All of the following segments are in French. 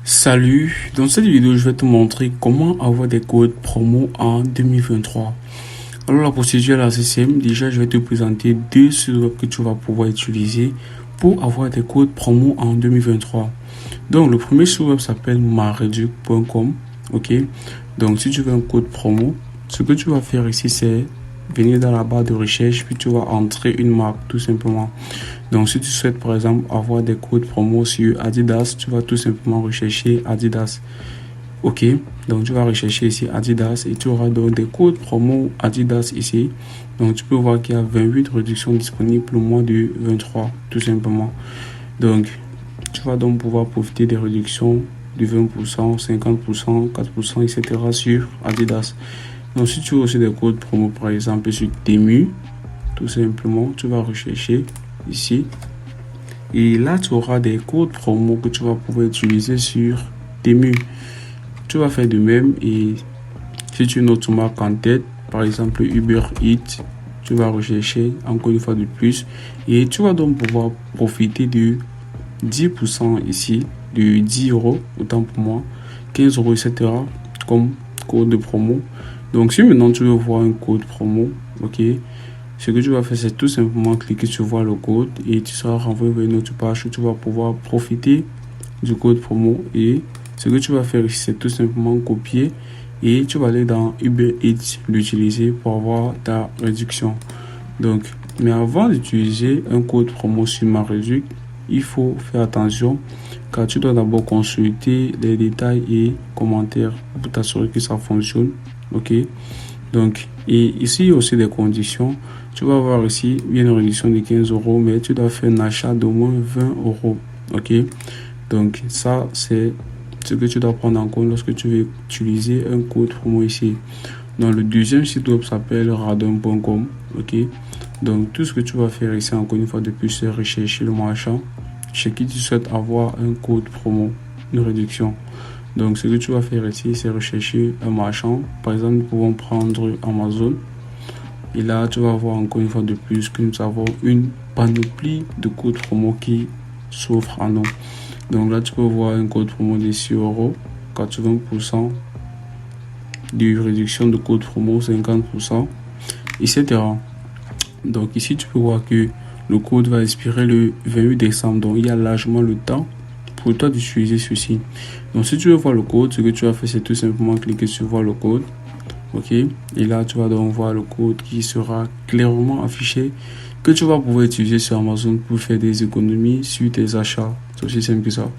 Salut, dans cette vidéo, je vais te montrer comment avoir des codes promo en 2023. Alors la procédure est assez simple. Déjà, je vais te présenter deux sites web que tu vas pouvoir utiliser pour avoir des codes promo en 2023. Donc le premier site web s'appelle mareduc.com. Ok, donc si tu veux un code promo, ce que tu vas faire ici, c'est venir dans la barre de recherche, puis tu vas entrer une marque tout simplement. Donc si tu souhaites par exemple avoir des codes promo sur Adidas, tu vas tout simplement rechercher Adidas. Ok, donc tu vas rechercher ici Adidas et tu auras donc des codes promo Adidas ici. Donc tu peux voir qu'il y a 28 réductions disponibles le mois du 23 tout simplement. Donc tu vas donc pouvoir profiter des réductions de 20%, 50%, 4%, etc. sur Adidas. Donc si tu veux aussi des codes promo par exemple sur Temu, tout simplement tu vas rechercher ici et là tu auras des codes promo que tu vas pouvoir utiliser sur Temu. Tu vas faire de même et si tu as une autre marque en tête, par exemple Uber Eats, tu vas rechercher encore une fois de plus et tu vas donc pouvoir profiter de 10% ici, de 10 euros, autant pour moi, 15 euros, etc. comme code de promo. Donc si maintenant tu veux voir un code promo, ok, ce que tu vas faire, c'est tout simplement cliquer sur voir le code et tu seras renvoyé vers une autre page où tu vas pouvoir profiter du code promo. Et ce que tu vas faire ici, c'est tout simplement copier et tu vas aller dans Uber Eats, l'utiliser pour avoir ta réduction. Donc, mais avant d'utiliser un code promo sur Mareduc, il faut faire attention car tu dois d'abord consulter les détails et commentaires pour t'assurer que ça fonctionne. Ok, donc, et ici il y a aussi des conditions. Tu vas voir ici, il y a une réduction de 15 euros, mais tu dois faire un achat d'au moins 20 euros. Ok, donc ça, c'est ce que tu dois prendre en compte lorsque tu veux utiliser un code promo ici. Donc, le deuxième site web s'appelle radon.com. Ok, donc tout ce que tu vas faire ici, encore une fois de plus, c'est rechercher le marchand chez qui tu souhaites avoir un code promo, une réduction. Donc, ce que tu vas faire ici, c'est rechercher un marchand. Par exemple, nous pouvons prendre Amazon. Et là, tu vas voir encore une fois de plus que nous avons une panoplie de codes promo qui s'offrent à nous. Donc là, tu peux voir un code promo de 6 euros, 80% de réduction de code promo, 50%, etc. Donc ici, tu peux voir que le code va expirer le 28 décembre. Donc il y a largement le temps pour toi d'utiliser ceci. Donc si tu veux voir le code, ce que tu vas faire, c'est tout simplement cliquer sur voir le code. Ok, et là tu vas donc voir le code qui sera clairement affiché que tu vas pouvoir utiliser sur Amazon pour faire des économies sur tes achats. C'est aussi simple que ça.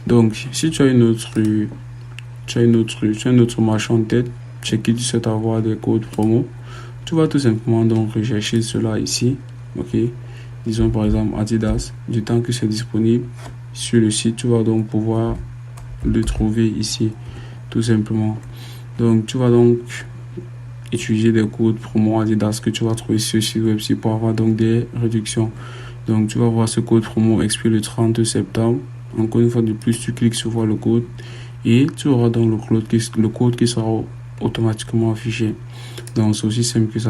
Donc si tu as un autre marché en tête chez qui tu souhaites avoir des codes promo, tu vas tout simplement donc rechercher cela ici. Ok, disons par exemple Adidas. Du temps que c'est disponible sur le site, tu vas donc pouvoir le trouver ici tout simplement. Donc tu vas donc utiliser des codes promo Adidas que tu vas trouver sur ce site web pour avoir donc des réductions. Donc tu vas voir ce code promo expire le 30 septembre. Encore une fois de plus, tu cliques sur voir le code et tu auras donc le code qui sera automatiquement affiché. Donc c'est aussi simple que ça.